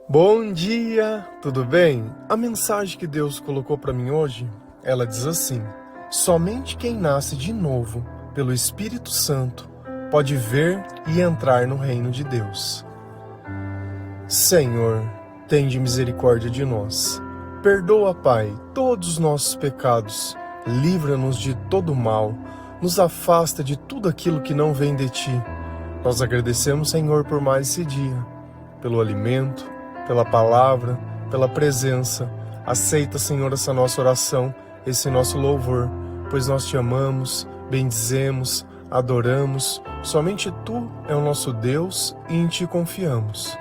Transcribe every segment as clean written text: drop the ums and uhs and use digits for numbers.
Bom dia, tudo bem? A mensagem que Deus colocou para mim hoje, ela diz assim: somente quem nasce de novo pelo Espírito Santo pode ver e entrar no reino de Deus. Senhor, tende misericórdia de nós. Perdoa, Pai, todos os nossos pecados. Livra-nos de todo mal. Nos afasta de tudo aquilo que não vem de Ti. Nós agradecemos, Senhor, por mais esse dia, pelo alimento, pela palavra, pela presença. Aceita, Senhor, essa nossa oração, esse nosso louvor, pois nós Te amamos, bendizemos, adoramos. Somente Tu é o nosso Deus e em Ti confiamos.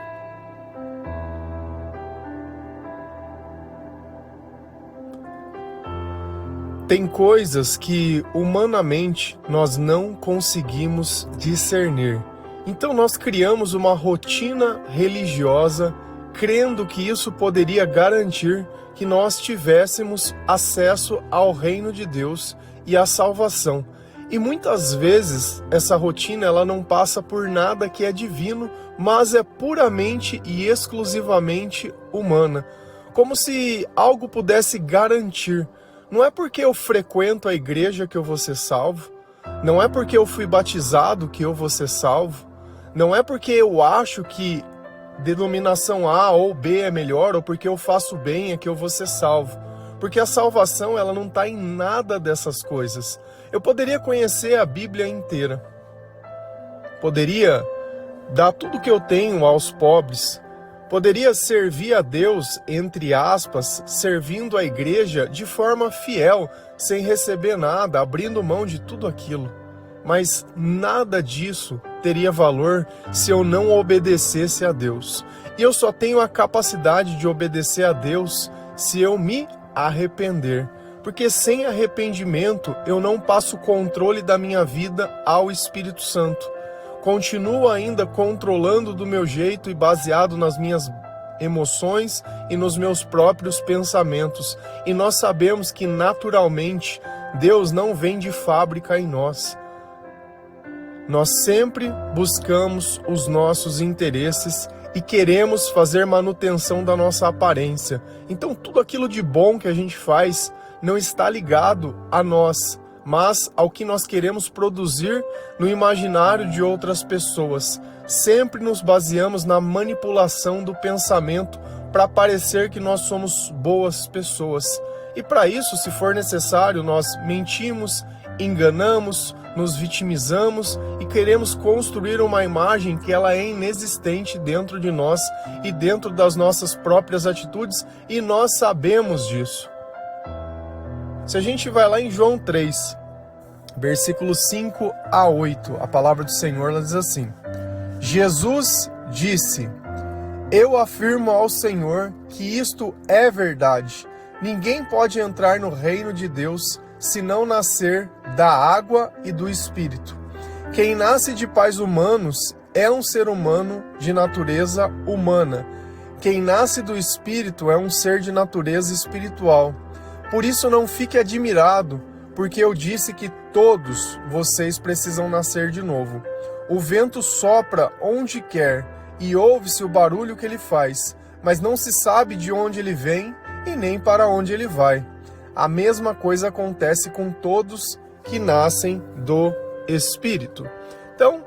Tem coisas que humanamente nós não conseguimos discernir. Então nós criamos uma rotina religiosa, crendo que isso poderia garantir que nós tivéssemos acesso ao reino de Deus e à salvação. E muitas vezes essa rotina ela não passa por nada que é divino, mas é puramente e exclusivamente humana. Como se algo pudesse garantir. Não é porque eu frequento a igreja que eu vou ser salvo. Não é porque eu fui batizado que eu vou ser salvo. Não é porque eu acho que denominação A ou B é melhor, ou porque eu faço bem é que eu vou ser salvo. Porque a salvação ela não está em nada dessas coisas. Eu poderia conhecer a Bíblia inteira. Poderia dar tudo que eu tenho aos pobres. Poderia servir a Deus, entre aspas, servindo a igreja de forma fiel, sem receber nada, abrindo mão de tudo aquilo. Mas nada disso teria valor se eu não obedecesse a Deus. E eu só tenho a capacidade de obedecer a Deus se eu me arrepender. Porque sem arrependimento eu não passo o controle da minha vida ao Espírito Santo. Continuo ainda controlando do meu jeito e baseado nas minhas emoções e nos meus próprios pensamentos. E nós sabemos que naturalmente Deus não vem de fábrica em nós. Nós sempre buscamos os nossos interesses e queremos fazer manutenção da nossa aparência. Então tudo aquilo de bom que a gente faz não está ligado a nós, mas ao que nós queremos produzir no imaginário de outras pessoas. Sempre nos baseamos na manipulação do pensamento para parecer que nós somos boas pessoas. E para isso, se for necessário, nós mentimos, enganamos, nos vitimizamos e queremos construir uma imagem que ela é inexistente dentro de nós e dentro das nossas próprias atitudes, e nós sabemos disso. Se a gente vai lá em João 3, versículos 5 a 8, a palavra do Senhor ela diz assim: Jesus disse: eu afirmo ao Senhor que isto é verdade. Ninguém pode entrar no reino de Deus se não nascer da água e do Espírito. Quem nasce de pais humanos é um ser humano de natureza humana. Quem nasce do Espírito é um ser de natureza espiritual. Por isso não fique admirado, porque eu disse que todos vocês precisam nascer de novo. O vento sopra onde quer e ouve-se o barulho que ele faz, mas não se sabe de onde ele vem e nem para onde ele vai. A mesma coisa acontece com todos que nascem do Espírito. Então,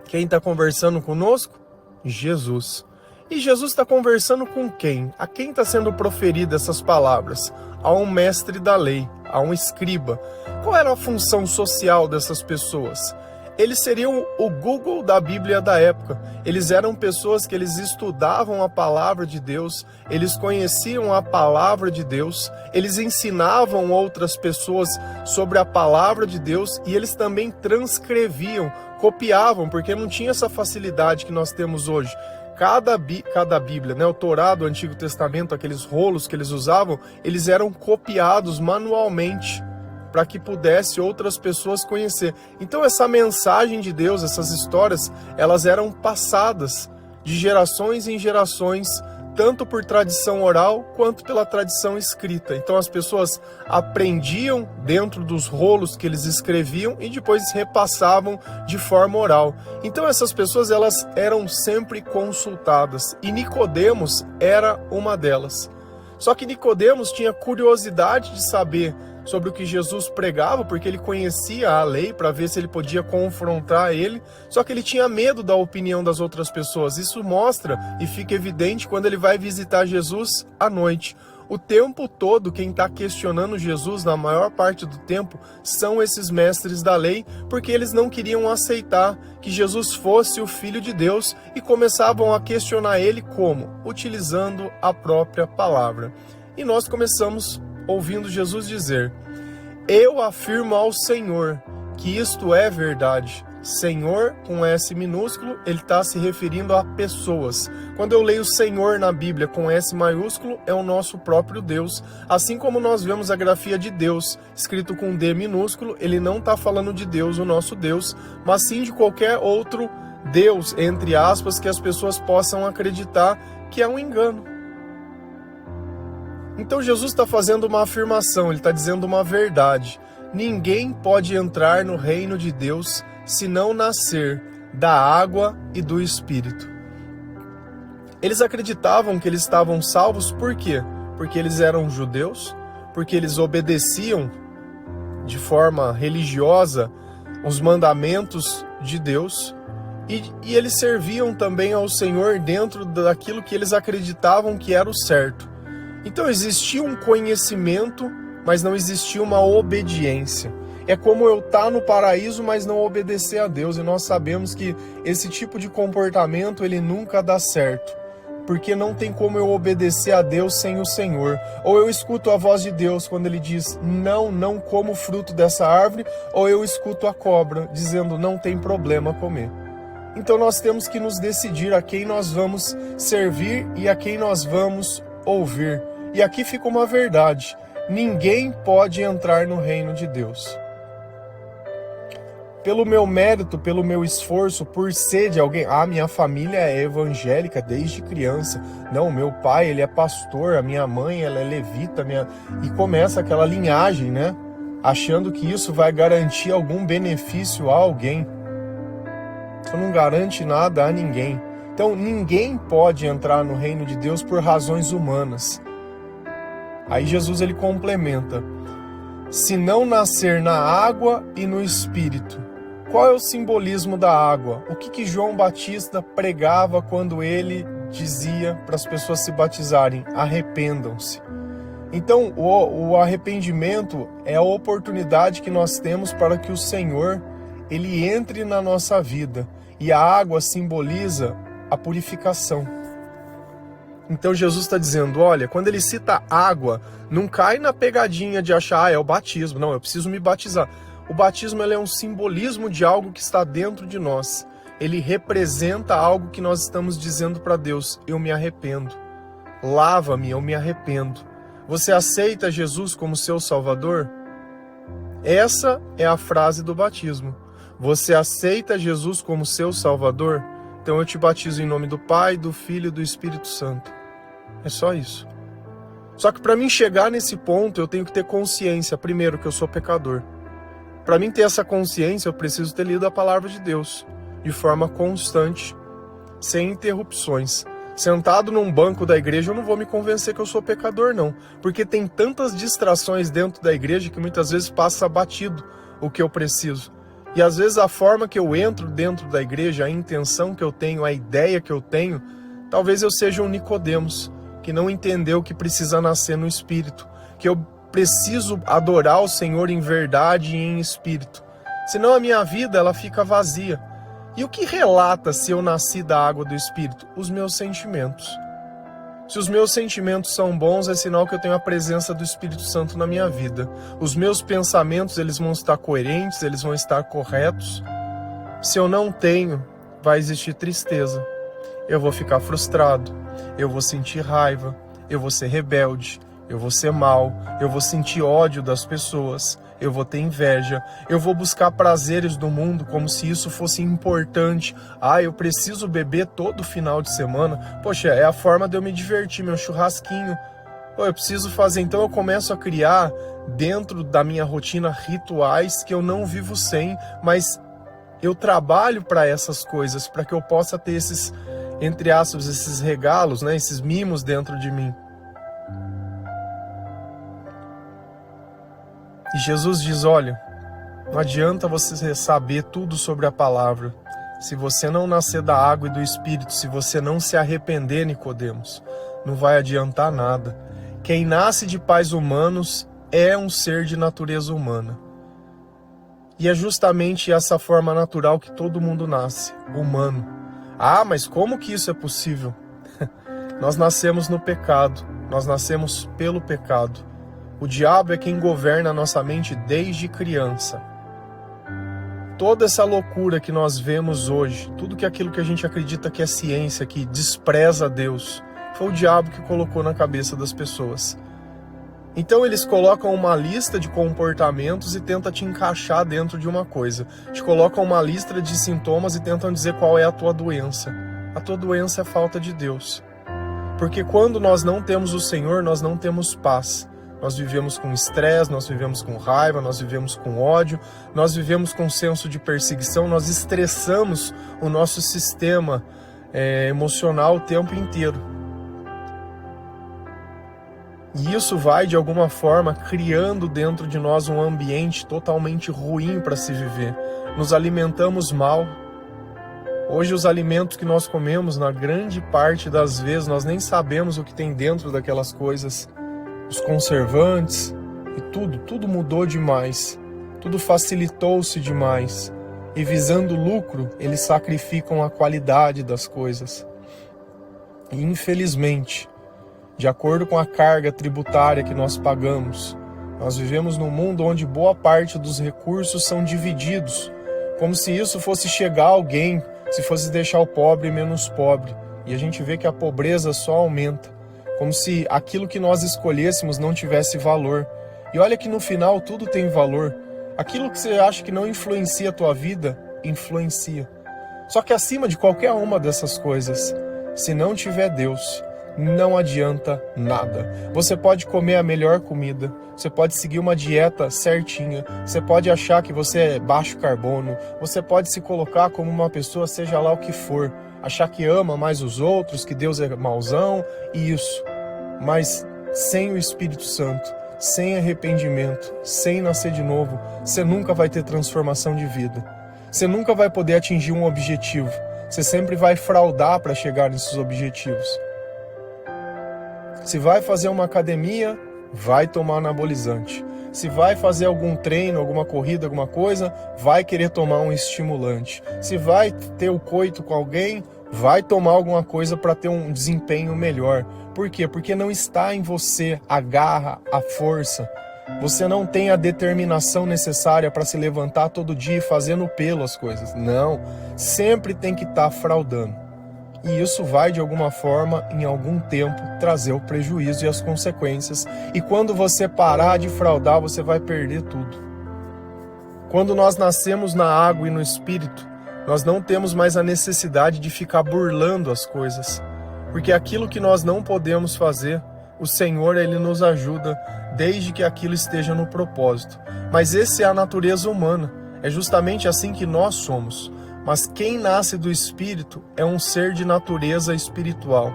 quem está conversando conosco? Jesus. E Jesus está conversando com quem? A quem está sendo proferidas essas palavras? A um mestre da lei, a um escriba. Qual era a função social dessas pessoas? Eles seriam o Google da Bíblia da época. Eles eram pessoas que eles estudavam a palavra de Deus, eles conheciam a palavra de Deus, eles ensinavam outras pessoas sobre a palavra de Deus e eles também transcreviam, copiavam, porque não tinha essa facilidade que nós temos hoje. Cada Bíblia, né, o Torá do Antigo Testamento, aqueles rolos que eles usavam, eles eram copiados manualmente, para que pudesse outras pessoas conhecer. Então essa mensagem de Deus, essas histórias, elas eram passadas de gerações em gerações tanto por tradição oral quanto pela tradição escrita. Então as pessoas aprendiam dentro dos rolos que eles escreviam e depois repassavam de forma oral. Então essas pessoas, elas eram sempre consultadas, e Nicodemos era uma delas. Só que Nicodemos tinha curiosidade de saber sobre o que Jesus pregava, porque ele conhecia a lei, para ver se ele podia confrontar ele, só que ele tinha medo da opinião das outras pessoas. Isso mostra e fica evidente quando ele vai visitar Jesus à noite. O tempo todo, quem está questionando Jesus, na maior parte do tempo, são esses mestres da lei, porque eles não queriam aceitar que Jesus fosse o Filho de Deus e começavam a questionar ele como? Utilizando a própria palavra. E nós começamos ouvindo Jesus dizer: eu afirmo ao Senhor que isto é verdade. Senhor, com S minúsculo, ele está se referindo a pessoas. Quando eu leio Senhor na Bíblia com S maiúsculo, é o nosso próprio Deus. Assim como nós vemos a grafia de Deus escrito com D minúsculo, ele não está falando de Deus, o nosso Deus, mas sim de qualquer outro Deus, entre aspas, que as pessoas possam acreditar que é um engano. Então Jesus está fazendo uma afirmação, ele está dizendo uma verdade. Ninguém pode entrar no reino de Deus se não nascer da água e do Espírito. Eles acreditavam que eles estavam salvos por quê? Porque eles eram judeus, porque eles obedeciam de forma religiosa os mandamentos de Deus, e eles serviam também ao Senhor dentro daquilo que eles acreditavam que era o certo. Então existia um conhecimento, mas não existia uma obediência. É como eu estar no paraíso, mas não obedecer a Deus. E nós sabemos que esse tipo de comportamento, ele nunca dá certo. Porque não tem como eu obedecer a Deus sem o Senhor. Ou eu escuto a voz de Deus quando ele diz, não como o fruto dessa árvore. Ou eu escuto a cobra dizendo, não tem problema comer. Então nós temos que nos decidir a quem nós vamos servir e a quem nós vamos ouvir. E aqui fica uma verdade. Ninguém pode entrar no reino de Deus. Pelo meu mérito, pelo meu esforço, por ser de alguém. Minha família é evangélica desde criança. Não, meu pai, ele é pastor, a minha mãe, ela é levita. E começa aquela linhagem, né? Achando que isso vai garantir algum benefício a alguém. Isso não garante nada a ninguém. Então, ninguém pode entrar no reino de Deus por razões humanas. Aí Jesus, ele complementa. Se não nascer na água e no Espírito. Qual é o simbolismo da água? O que João Batista pregava quando ele dizia para as pessoas se batizarem? Arrependam-se. Então, o arrependimento é a oportunidade que nós temos para que o Senhor, ele entre na nossa vida. E a água simboliza a purificação. Então Jesus está dizendo, olha, quando ele cita água, não cai na pegadinha de achar, é o batismo. Não, eu preciso me batizar. O batismo, ele é um simbolismo de algo que está dentro de nós. Ele representa algo que nós estamos dizendo para Deus, eu me arrependo. Lava-me, eu me arrependo. Você aceita Jesus como seu Salvador? Essa é a frase do batismo. Você aceita Jesus como seu Salvador? Então eu te batizo em nome do Pai, do Filho e do Espírito Santo. É só isso. Só que para mim chegar nesse ponto, eu tenho que ter consciência, primeiro, que eu sou pecador. Para mim ter essa consciência, eu preciso ter lido a palavra de Deus, de forma constante, sem interrupções. Sentado num banco da igreja, eu não vou me convencer que eu sou pecador, não. Porque tem tantas distrações dentro da igreja que muitas vezes passa batido o que eu preciso. E às vezes a forma que eu entro dentro da igreja, a intenção que eu tenho, a ideia que eu tenho, talvez eu seja um Nicodemos, que não entendeu que precisa nascer no Espírito, que eu preciso adorar o Senhor em verdade e em Espírito. Senão a minha vida, ela fica vazia. E o que relata se eu nasci da água do Espírito? Os meus sentimentos. Se os meus sentimentos são bons, é sinal que eu tenho a presença do Espírito Santo na minha vida. Os meus pensamentos, eles vão estar coerentes, eles vão estar corretos. Se eu não tenho, vai existir tristeza. Eu vou ficar frustrado, eu vou sentir raiva, eu vou ser rebelde, eu vou ser mal, eu vou sentir ódio das pessoas, eu vou ter inveja, eu vou buscar prazeres do mundo como se isso fosse importante. Eu preciso beber todo final de semana. Poxa, é a forma de eu me divertir, meu churrasquinho. Eu preciso fazer, então eu começo a criar dentro da minha rotina rituais que eu não vivo sem, mas eu trabalho para essas coisas, para que eu possa ter esses, entre aspas, esses regalos, né, esses mimos dentro de mim. E Jesus diz, olha, não adianta você saber tudo sobre a palavra, se você não nascer da água e do Espírito, se você não se arrepender, Nicodemos, não vai adiantar nada. Quem nasce de pais humanos é um ser de natureza humana. E é justamente essa forma natural que todo mundo nasce, humano. Mas como que isso é possível? Nós nascemos no pecado, nós nascemos pelo pecado. O diabo é quem governa a nossa mente desde criança. Toda essa loucura que nós vemos hoje, tudo aquilo que a gente acredita que é ciência, que despreza Deus, foi o diabo que colocou na cabeça das pessoas. Então eles colocam uma lista de comportamentos e tentam te encaixar dentro de uma coisa. Te colocam uma lista de sintomas e tentam dizer qual é a tua doença. A tua doença é falta de Deus. Porque quando nós não temos o Senhor, nós não temos paz. Nós vivemos com estresse, nós vivemos com raiva, nós vivemos com ódio, nós vivemos com senso de perseguição, nós estressamos o nosso sistema emocional o tempo inteiro. E isso vai, de alguma forma, criando dentro de nós um ambiente totalmente ruim para se viver. Nos alimentamos mal. Hoje os alimentos que nós comemos, na grande parte das vezes, nós nem sabemos o que tem dentro daquelas coisas. Os conservantes e tudo mudou demais. Tudo facilitou-se demais. E visando lucro, eles sacrificam a qualidade das coisas. E infelizmente, de acordo com a carga tributária que nós pagamos, nós vivemos num mundo onde boa parte dos recursos são divididos, como se isso fosse chegar a alguém, se fosse deixar o pobre menos pobre. E a gente vê que a pobreza só aumenta, como se aquilo que nós escolhêssemos não tivesse valor. E olha que no final tudo tem valor. Aquilo que você acha que não influencia a tua vida, influencia. Só que acima de qualquer uma dessas coisas, se não tiver Deus, não adianta nada. Você pode comer a melhor comida, você pode seguir uma dieta certinha, você pode achar que você é baixo carbono, você pode se colocar como uma pessoa, seja lá o que for, achar que ama mais os outros, que Deus é mauzão, e isso. Mas sem o Espírito Santo, sem arrependimento, sem nascer de novo, você nunca vai ter transformação de vida. Você nunca vai poder atingir um objetivo. Você sempre vai fraudar para chegar nesses objetivos. Se vai fazer uma academia, vai tomar anabolizante. Se vai fazer algum treino, alguma corrida, alguma coisa, vai querer tomar um estimulante. Se vai ter o coito com alguém, vai tomar alguma coisa para ter um desempenho melhor. Por quê? Porque não está em você a garra, a força. Você não tem a determinação necessária para se levantar todo dia e fazer no pelo as coisas. Não, sempre tem que estar fraudando. E isso vai, de alguma forma, em algum tempo, trazer o prejuízo e as consequências. E quando você parar de fraudar, você vai perder tudo. Quando nós nascemos na água e no Espírito, nós não temos mais a necessidade de ficar burlando as coisas. Porque aquilo que nós não podemos fazer, o Senhor, Ele nos ajuda, desde que aquilo esteja no propósito. Mas essa é a natureza humana. É justamente assim que nós somos. Mas quem nasce do Espírito é um ser de natureza espiritual.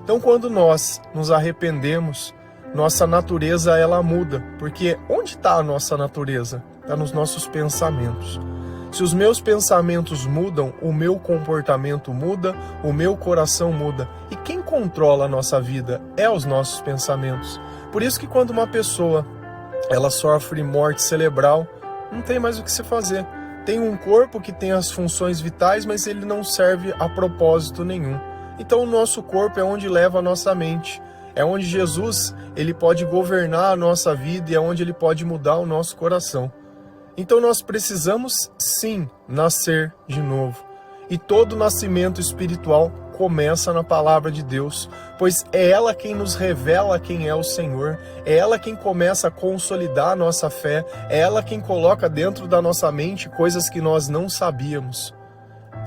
Então, quando nós nos arrependemos, nossa natureza ela muda. Porque onde está a nossa natureza? Está nos nossos pensamentos. Se os meus pensamentos mudam, o meu comportamento muda, o meu coração muda. E quem controla a nossa vida é os nossos pensamentos. Por isso que quando uma pessoa ela sofre morte cerebral, não tem mais o que se fazer. Tem um corpo que tem as funções vitais, mas ele não serve a propósito nenhum. Então o nosso corpo é onde leva a nossa mente. É onde Jesus ele pode governar a nossa vida e é onde ele pode mudar o nosso coração. Então nós precisamos sim nascer de novo. E todo nascimento espiritual começa na palavra de Deus, pois é ela quem nos revela quem é o Senhor, é ela quem começa a consolidar a nossa fé, é ela quem coloca dentro da nossa mente coisas que nós não sabíamos.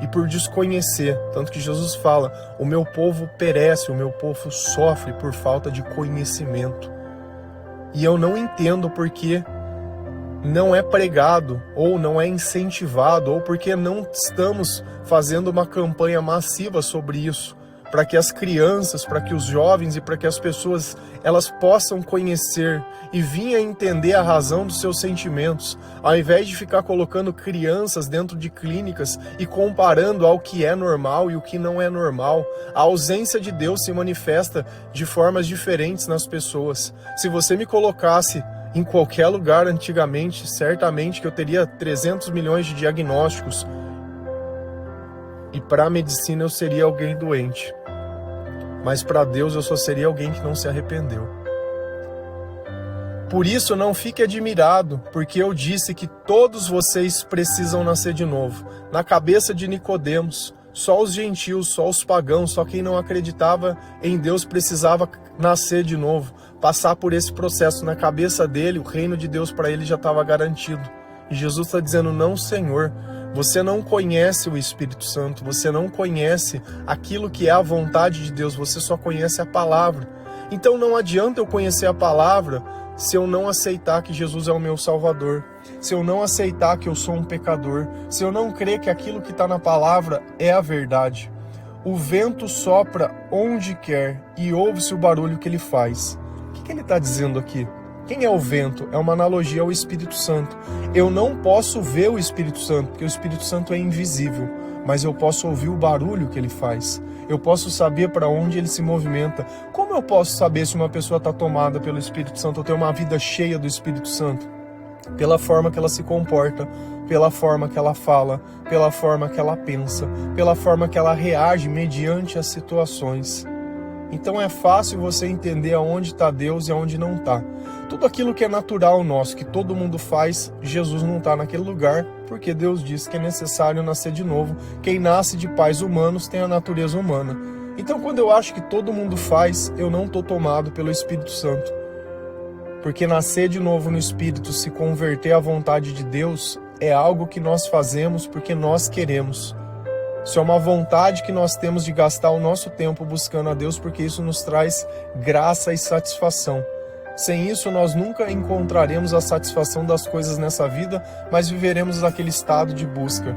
E por desconhecer, tanto que Jesus fala, o meu povo perece, o meu povo sofre por falta de conhecimento. E eu não entendo porque não é pregado, ou não é incentivado, ou porque não estamos fazendo uma campanha massiva sobre isso, para que as crianças, para que os jovens e para que as pessoas elas possam conhecer e vir a entender a razão dos seus sentimentos, ao invés de ficar colocando crianças dentro de clínicas e comparando ao que é normal e o que não é normal. A ausência de Deus se manifesta de formas diferentes nas pessoas. Se você me colocasse em qualquer lugar antigamente, certamente que eu teria 300 milhões de diagnósticos. E para a medicina eu seria alguém doente. Mas para Deus eu só seria alguém que não se arrependeu. Por isso não fique admirado, porque eu disse que todos vocês precisam nascer de novo. Na cabeça de Nicodemos, só os gentios, só os pagãos, só quem não acreditava em Deus precisava nascer de novo, passar por esse processo. Na cabeça dele, o reino de Deus para ele já estava garantido. E Jesus está dizendo, não, Senhor, você não conhece o Espírito Santo, você não conhece aquilo que é a vontade de Deus, você só conhece a palavra. Então não adianta eu conhecer a palavra se eu não aceitar que Jesus é o meu Salvador, se eu não aceitar que eu sou um pecador, se eu não crer que aquilo que está na palavra é a verdade. O vento sopra onde quer e ouve-se o barulho que ele faz. O que ele está dizendo aqui? Quem é o vento? É uma analogia ao Espírito Santo. Eu não posso ver o Espírito Santo, porque o Espírito Santo é invisível, mas eu posso ouvir o barulho que ele faz. Eu posso saber para onde ele se movimenta. Como eu posso saber se uma pessoa está tomada pelo Espírito Santo ou tem uma vida cheia do Espírito Santo? Pela forma que ela se comporta, pela forma que ela fala, pela forma que ela pensa, pela forma que ela reage mediante as situações. Então é fácil você entender aonde está Deus e aonde não está. Tudo aquilo que é natural nosso, que todo mundo faz, Jesus não está naquele lugar, porque Deus diz que é necessário nascer de novo. Quem nasce de pais humanos tem a natureza humana. Então quando eu acho que todo mundo faz, eu não estou tomado pelo Espírito Santo. Porque nascer de novo no Espírito, se converter à vontade de Deus, é algo que nós fazemos porque nós queremos. Isso é uma vontade que nós temos de gastar o nosso tempo buscando a Deus, porque isso nos traz graça e satisfação. Sem isso, nós nunca encontraremos a satisfação das coisas nessa vida, mas viveremos naquele estado de busca.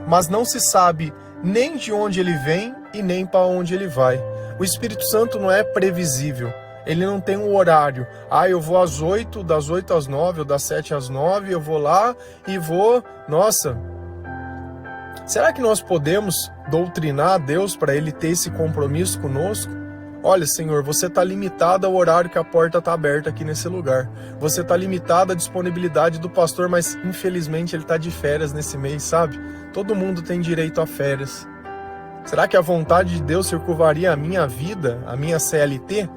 Mas não se sabe nem de onde ele vem e nem para onde ele vai. O Espírito Santo não é previsível. Ele não tem um horário. Eu vou às 8, das 8 às 9, ou das 7 às 9, eu vou lá e vou... Nossa... Será que nós podemos doutrinar a Deus para Ele ter esse compromisso conosco? Olha, Senhor, você está limitado ao horário que a porta está aberta aqui nesse lugar. Você está limitado à disponibilidade do pastor, mas infelizmente ele está de férias nesse mês, sabe? Todo mundo tem direito a férias. Será que a vontade de Deus circunvaria a minha vida, a minha CLT?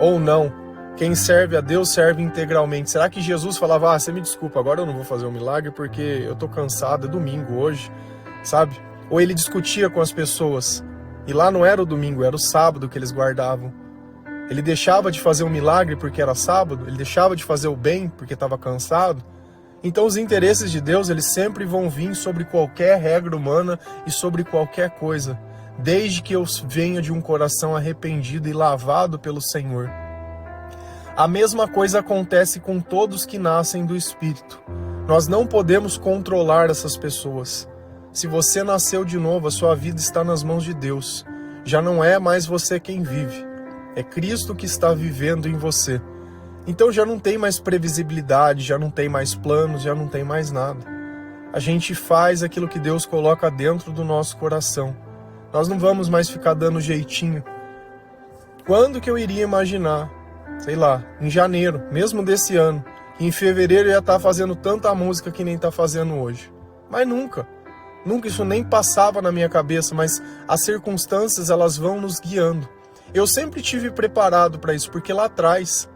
Ou não? Quem serve a Deus serve integralmente. Será que Jesus falava, você me desculpa, agora eu não vou fazer um milagre porque eu estou cansado, é domingo hoje. Sabe? Ou ele discutia com as pessoas, e lá não era o domingo, era o sábado que eles guardavam. Ele deixava de fazer um milagre porque era sábado, ele deixava de fazer o bem porque estava cansado. Então os interesses de Deus, eles sempre vão vir sobre qualquer regra humana e sobre qualquer coisa, desde que eu venha de um coração arrependido e lavado pelo Senhor. A mesma coisa acontece com todos que nascem do Espírito. Nós não podemos controlar essas pessoas. Se você nasceu de novo, a sua vida está nas mãos de Deus. Já não é mais você quem vive. É Cristo que está vivendo em você. Então já não tem mais previsibilidade, já não tem mais planos, já não tem mais nada. A gente faz aquilo que Deus coloca dentro do nosso coração. Nós não vamos mais ficar dando jeitinho. Quando que eu iria imaginar, sei lá, em janeiro, mesmo desse ano, que em fevereiro eu ia estar fazendo tanta música que nem está fazendo hoje? Mas nunca. Nunca isso nem passava na minha cabeça, mas as circunstâncias elas vão nos guiando. Eu sempre tive preparado para isso, porque lá atrás,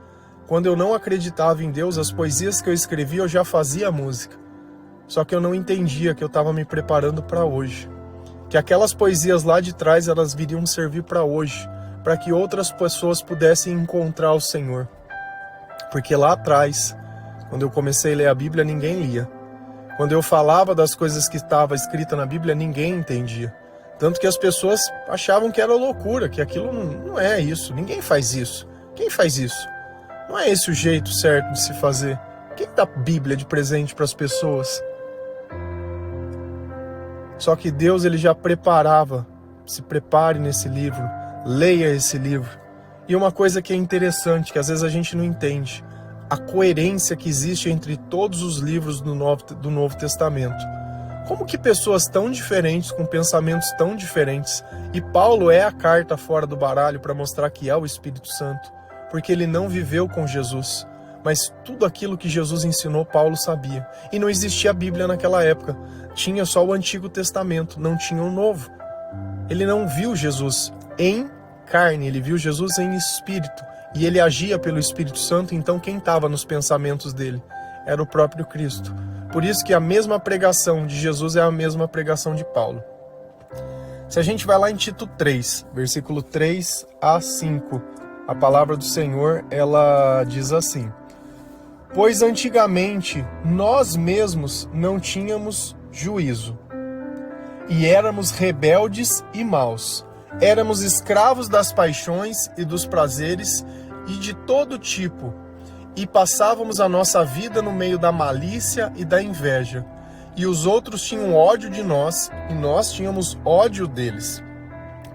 quando eu não acreditava em Deus, as poesias que eu escrevia eu já fazia música. Só que eu não entendia que eu estava me preparando para hoje. que aquelas poesias lá de trás elas viriam servir para hoje, para que outras pessoas pudessem encontrar o Senhor. Porque lá atrás, quando eu comecei a ler a Bíblia, ninguém lia. Quando eu falava das coisas que estava escrita na Bíblia, ninguém entendia. Tanto que as pessoas achavam que era loucura, que aquilo não é isso, ninguém faz isso. Quem faz isso? Não é esse o jeito certo de se fazer. Quem dá Bíblia de presente para as pessoas? Só que Deus ele já preparava, se prepare nesse livro, leia esse livro. E uma coisa que é interessante, que às vezes a gente não entende, a coerência que existe entre todos os livros do Novo Testamento. Como que pessoas tão diferentes, com pensamentos tão diferentes, e Paulo é a carta fora do baralho para mostrar que é o Espírito Santo, porque ele não viveu com Jesus, mas tudo aquilo que Jesus ensinou, Paulo sabia. E não existia a Bíblia naquela época, tinha só o Antigo Testamento, não tinha o Novo. Ele não viu Jesus em carne, ele viu Jesus em espírito, e ele agia pelo Espírito Santo, então quem estava nos pensamentos dele era o próprio Cristo. Por isso que a mesma pregação de Jesus é a mesma pregação de Paulo. Se a gente vai lá em Tito 3, versículo 3 a 5, a palavra do Senhor, ela diz assim: pois antigamente nós mesmos não tínhamos juízo, e éramos rebeldes e maus. Éramos escravos das paixões e dos prazeres e de todo tipo, e passávamos a nossa vida no meio da malícia e da inveja. E os outros tinham ódio de nós, e nós tínhamos ódio deles.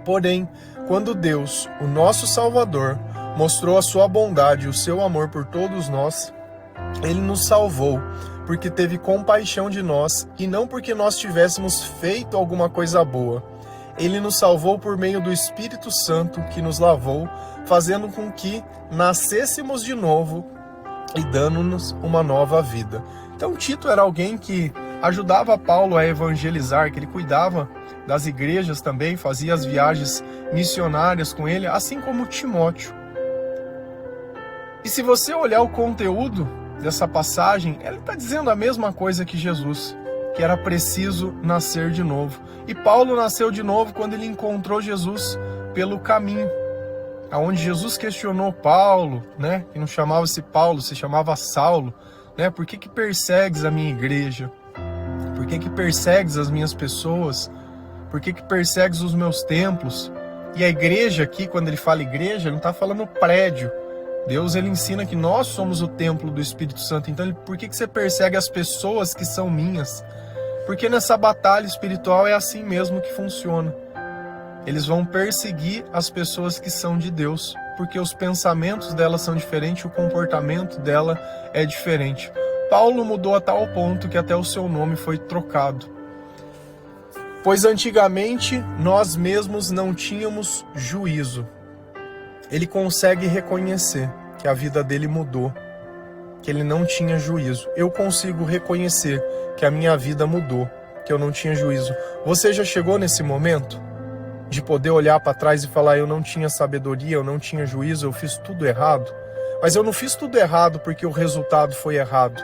Porém, quando Deus, o nosso Salvador, mostrou a sua bondade e o seu amor por todos nós, Ele nos salvou, porque teve compaixão de nós, e não porque nós tivéssemos feito alguma coisa boa. Ele nos salvou por meio do Espírito Santo que nos lavou, fazendo com que nascêssemos de novo e dando-nos uma nova vida. Então Tito era alguém que ajudava Paulo a evangelizar, que ele cuidava das igrejas também, fazia as viagens missionárias com ele, assim como Timóteo. E se você olhar o conteúdo dessa passagem, ele está dizendo a mesma coisa que Jesus, que era preciso nascer de novo. E Paulo nasceu de novo quando ele encontrou Jesus pelo caminho, aonde Jesus questionou Paulo, né? Que não chamava-se Paulo, se chamava Saulo, né? Por que persegues a minha igreja? Por que persegues as minhas pessoas? Por que persegues os meus templos? E a igreja aqui, quando ele fala igreja, ele não está falando prédio. Deus ele ensina que nós somos o templo do Espírito Santo. Então, por que você persegue as pessoas que são minhas? Porque nessa batalha espiritual é assim mesmo que funciona. Eles vão perseguir as pessoas que são de Deus, porque os pensamentos delas são diferentes, o comportamento dela é diferente. Paulo mudou a tal ponto que até o seu nome foi trocado. Pois antigamente nós mesmos não tínhamos juízo. Ele consegue reconhecer que a vida dele mudou, que ele não tinha juízo. Eu consigo reconhecer que a minha vida mudou, que eu não tinha juízo. Você já chegou nesse momento de poder olhar para trás e falar: eu não tinha sabedoria, eu não tinha juízo, eu fiz tudo errado? Mas eu não fiz tudo errado porque o resultado foi errado.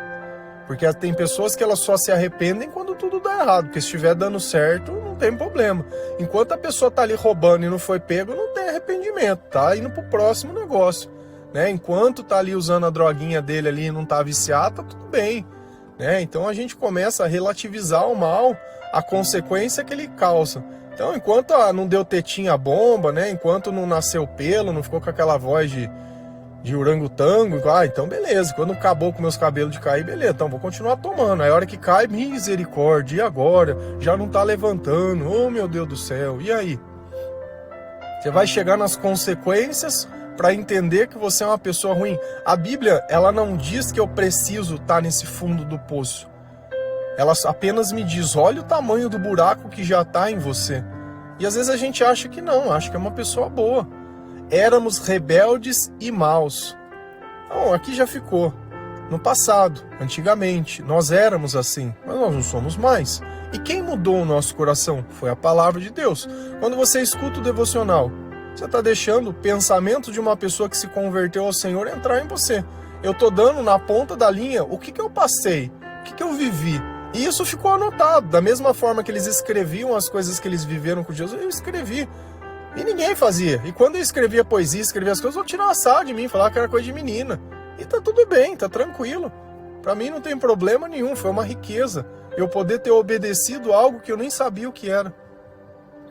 Porque tem pessoas que elas só se arrependem quando tudo dá errado, porque se estiver dando certo, não tem problema. Enquanto a pessoa tá ali roubando e não foi pego, não tem arrependimento, tá indo pro próximo negócio, né? Enquanto tá ali usando a droguinha dele ali e não tá viciado, tá tudo bem, né? Então a gente começa a relativizar o mal, a consequência que ele causa. Então enquanto não deu tetinha a bomba, né? Enquanto não nasceu pelo, não ficou com aquela voz de orangotango, então beleza, quando acabou com meus cabelos de cair, beleza, então vou continuar tomando. Aí a hora que cai, misericórdia, e agora? Já não tá levantando, oh meu Deus do céu, e aí? Você vai chegar nas consequências para entender que você é uma pessoa ruim. A Bíblia, ela não diz que eu preciso estar nesse fundo do poço. Ela apenas me diz: olha o tamanho do buraco que já está em você. E às vezes a gente acha que não, acha que é uma pessoa boa. Éramos rebeldes e maus. Então, aqui já ficou. No passado, antigamente, nós éramos assim, mas nós não somos mais. E quem mudou o nosso coração? Foi a palavra de Deus. Quando você escuta o devocional, você está deixando o pensamento de uma pessoa que se converteu ao Senhor entrar em você. Eu estou dando na ponta da linha o que eu passei, o que eu vivi. E isso ficou anotado. Da mesma forma que eles escreviam as coisas que eles viveram com Jesus, eu escrevi. E ninguém fazia. E quando eu escrevia poesia, escrevia as coisas, eu tirava sarro de mim, falava que era coisa de menina. E tá tudo bem, tá tranquilo. Pra mim não tem problema nenhum, foi uma riqueza eu poder ter obedecido algo que eu nem sabia o que era.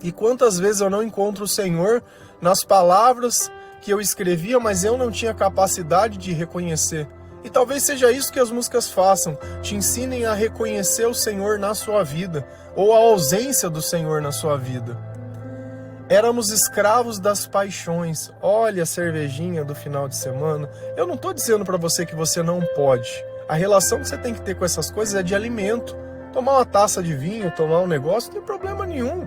E quantas vezes eu não encontro o Senhor nas palavras que eu escrevia, mas eu não tinha capacidade de reconhecer. E talvez seja isso que as músicas façam, te ensinem a reconhecer o Senhor na sua vida, ou a ausência do Senhor na sua vida. Éramos escravos das paixões. Olha a cervejinha do final de semana. Eu não estou dizendo para você que você não pode. A relação que você tem que ter com essas coisas é de alimento. Tomar uma taça de vinho, tomar um negócio, não tem problema nenhum.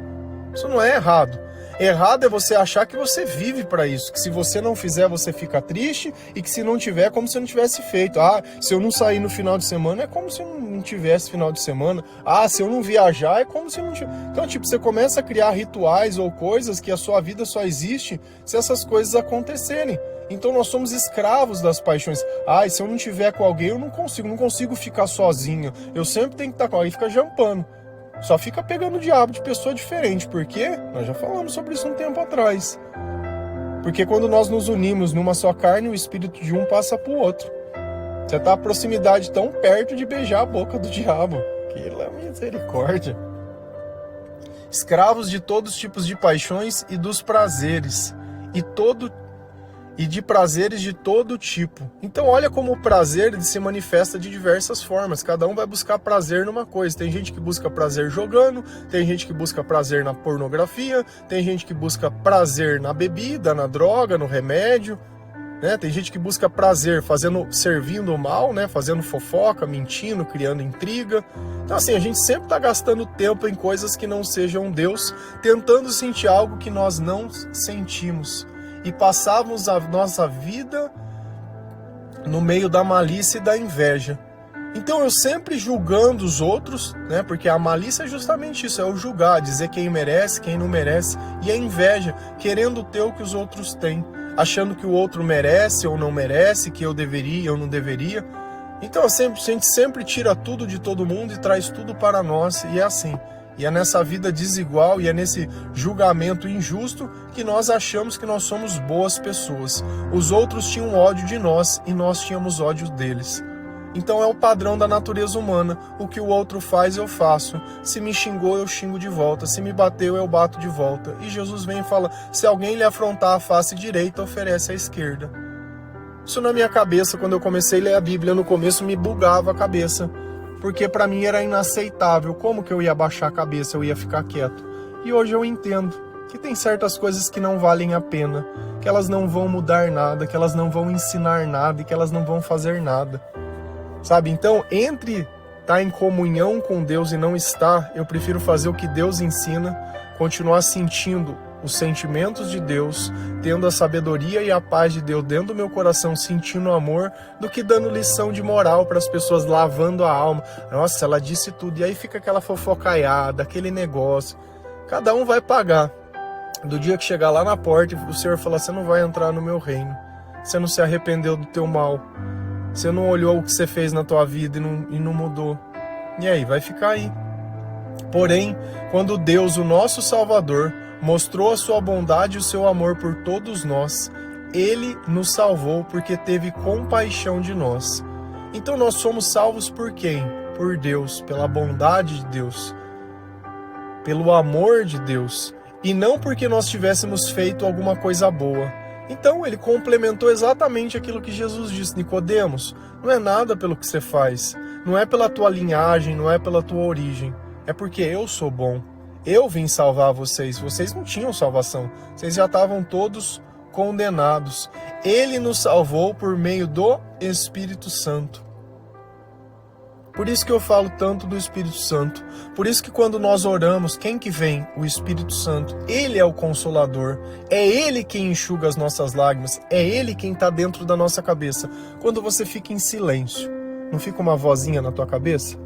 Isso não é errado. Errado é você achar que você vive para isso, que se você não fizer você fica triste e que se não tiver é como se não tivesse feito. Ah, se eu não sair no final de semana é como se não tivesse final de semana. Ah, se eu não viajar é como se não tivesse. Então, tipo, você começa a criar rituais ou coisas que a sua vida só existe se essas coisas acontecerem. Então nós somos escravos das paixões. Ah, e se eu não tiver com alguém eu não consigo ficar sozinho. Eu sempre tenho que estar com alguém, fica jampando. Só fica pegando o diabo de pessoa diferente. Por quê? Nós já falamos sobre isso um tempo atrás. Porque quando nós nos unimos numa só carne, o espírito de um passa para o outro. Você está a proximidade tão perto de beijar a boca do diabo. Que misericórdia. Escravos de todos os tipos de paixões e dos prazeres. E de prazeres de todo tipo. Então olha como o prazer se manifesta de diversas formas. Cada um vai buscar prazer numa coisa. Tem gente que busca prazer jogando, tem gente que busca prazer na pornografia, tem gente que busca prazer na bebida, na droga, no remédio, né? Tem gente que busca prazer servindo o mal, né? Fazendo fofoca, mentindo, criando intriga. Então assim, a gente sempre está gastando tempo em coisas que não sejam Deus, tentando sentir algo que nós não sentimos. E passávamos a nossa vida no meio da malícia e da inveja. Então eu sempre julgando os outros, né? Porque a malícia é justamente isso, é o julgar, dizer quem merece, quem não merece. E a inveja, querendo ter o que os outros têm, achando que o outro merece ou não merece, que eu deveria ou não deveria. Então a gente sempre tira tudo de todo mundo e traz tudo para nós, e é assim. E é nessa vida desigual e é nesse julgamento injusto que nós achamos que nós somos boas pessoas. Os outros tinham ódio de nós e nós tínhamos ódio deles. Então é o padrão da natureza humana. O que o outro faz, eu faço. Se me xingou, eu xingo de volta. Se me bateu, eu bato de volta. E Jesus vem e fala, se alguém lhe afrontar a face direita, oferece a esquerda. Isso na minha cabeça, quando eu comecei a ler a Bíblia, no começo me bugava a cabeça. Porque para mim era inaceitável. Como que eu ia baixar a cabeça, eu ia ficar quieto? E hoje eu entendo que tem certas coisas que não valem a pena, que elas não vão mudar nada, que elas não vão ensinar nada e que elas não vão fazer nada. Sabe? Então, entre estar em comunhão com Deus e não estar, eu prefiro fazer o que Deus ensina, continuar sentindo os sentimentos de Deus, tendo a sabedoria e a paz de Deus dentro do meu coração, sentindo o amor, do que dando lição de moral para as pessoas, lavando a alma. Nossa, ela disse tudo. E aí fica aquela fofocaiada, aquele negócio. Cada um vai pagar. Do dia que chegar lá na porta, o Senhor falar, você não vai entrar no meu reino. Você não se arrependeu do teu mal. Você não olhou o que você fez na tua vida e não mudou. E aí, vai ficar aí. Porém, quando Deus, o nosso Salvador, mostrou a sua bondade e o seu amor por todos nós, Ele nos salvou porque teve compaixão de nós. Então nós somos salvos por quem? Por Deus, pela bondade de Deus, pelo amor de Deus, e não porque nós tivéssemos feito alguma coisa boa. Então ele complementou exatamente aquilo que Jesus disse, Nicodemos, não é nada pelo que você faz, não é pela tua linhagem, não é pela tua origem, é porque eu sou bom. Eu vim salvar vocês. Vocês não tinham salvação. Vocês já estavam todos condenados. Ele nos salvou por meio do Espírito Santo. Por isso que eu falo tanto do Espírito Santo. Por isso que quando nós oramos, quem que vem? O Espírito Santo. Ele é o Consolador. É Ele quem enxuga as nossas lágrimas. É Ele quem está dentro da nossa cabeça. Quando você fica em silêncio, não fica uma vozinha na tua cabeça?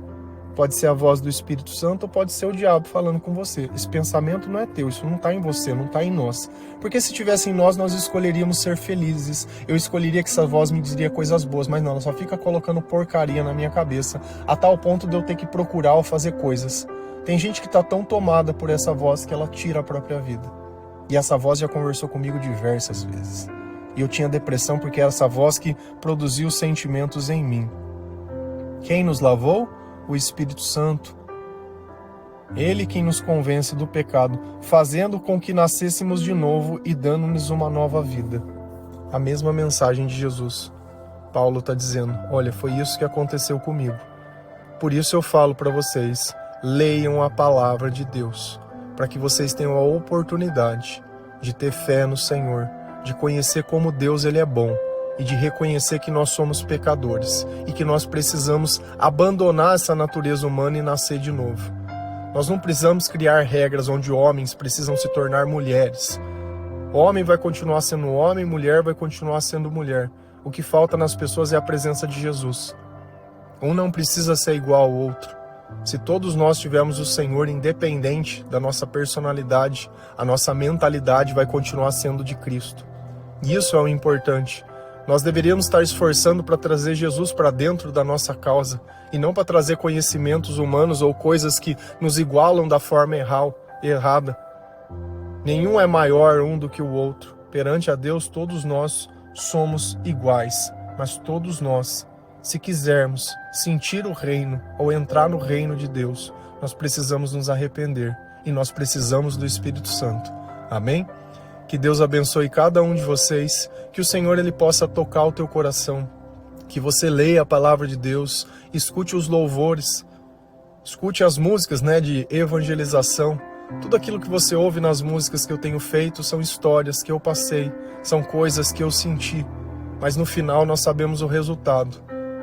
Pode ser a voz do Espírito Santo ou pode ser o diabo falando com você. Esse pensamento não é teu, isso não está em você, não está em nós. Porque se tivesse em nós, nós escolheríamos ser felizes. Eu escolheria que essa voz me diria coisas boas, mas não, ela só fica colocando porcaria na minha cabeça, a tal ponto de eu ter que procurar ou fazer coisas. Tem gente que está tão tomada por essa voz que ela tira a própria vida. E essa voz já conversou comigo diversas vezes. E eu tinha depressão porque era essa voz que produziu sentimentos em mim. Quem nos lavou? O Espírito Santo. Ele quem nos convence do pecado, fazendo com que nascêssemos de novo e dando-nos uma nova vida. A mesma mensagem de Jesus. Paulo está dizendo, olha, foi isso que aconteceu comigo. Por isso eu falo para vocês, leiam a palavra de Deus, para que vocês tenham a oportunidade de ter fé no Senhor, de conhecer como Deus ele é bom, e de reconhecer que nós somos pecadores e que nós precisamos abandonar essa natureza humana e nascer de novo. Nós não precisamos criar regras onde homens precisam se tornar mulheres. Homem vai continuar sendo homem, mulher vai continuar sendo mulher. O que falta nas pessoas é a presença de Jesus. Um não precisa ser igual ao outro. Se todos nós tivermos o Senhor independente da nossa personalidade, a nossa mentalidade vai continuar sendo de Cristo. Isso é o importante. Nós deveríamos estar esforçando para trazer Jesus para dentro da nossa causa e não para trazer conhecimentos humanos ou coisas que nos igualam da forma errada. Nenhum é maior um do que o outro. Perante a Deus, todos nós somos iguais, mas todos nós, se quisermos sentir o reino ou entrar no reino de Deus, nós precisamos nos arrepender e nós precisamos do Espírito Santo. Amém? Que Deus abençoe cada um de vocês, que o Senhor ele possa tocar o teu coração, que você leia a palavra de Deus, escute os louvores, escute as músicas, de evangelização. Tudo aquilo que você ouve nas músicas que eu tenho feito são histórias que eu passei, são coisas que eu senti, mas no final nós sabemos o resultado,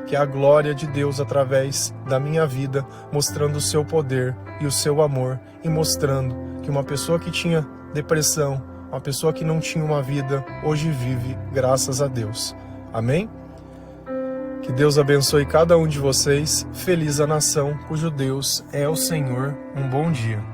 que é a glória de Deus através da minha vida, mostrando o seu poder e o seu amor, e mostrando que uma pessoa que tinha depressão, uma pessoa que não tinha uma vida, hoje vive, graças a Deus. Amém? Que Deus abençoe cada um de vocês. Feliz a nação cujo Deus é o Senhor. Um bom dia.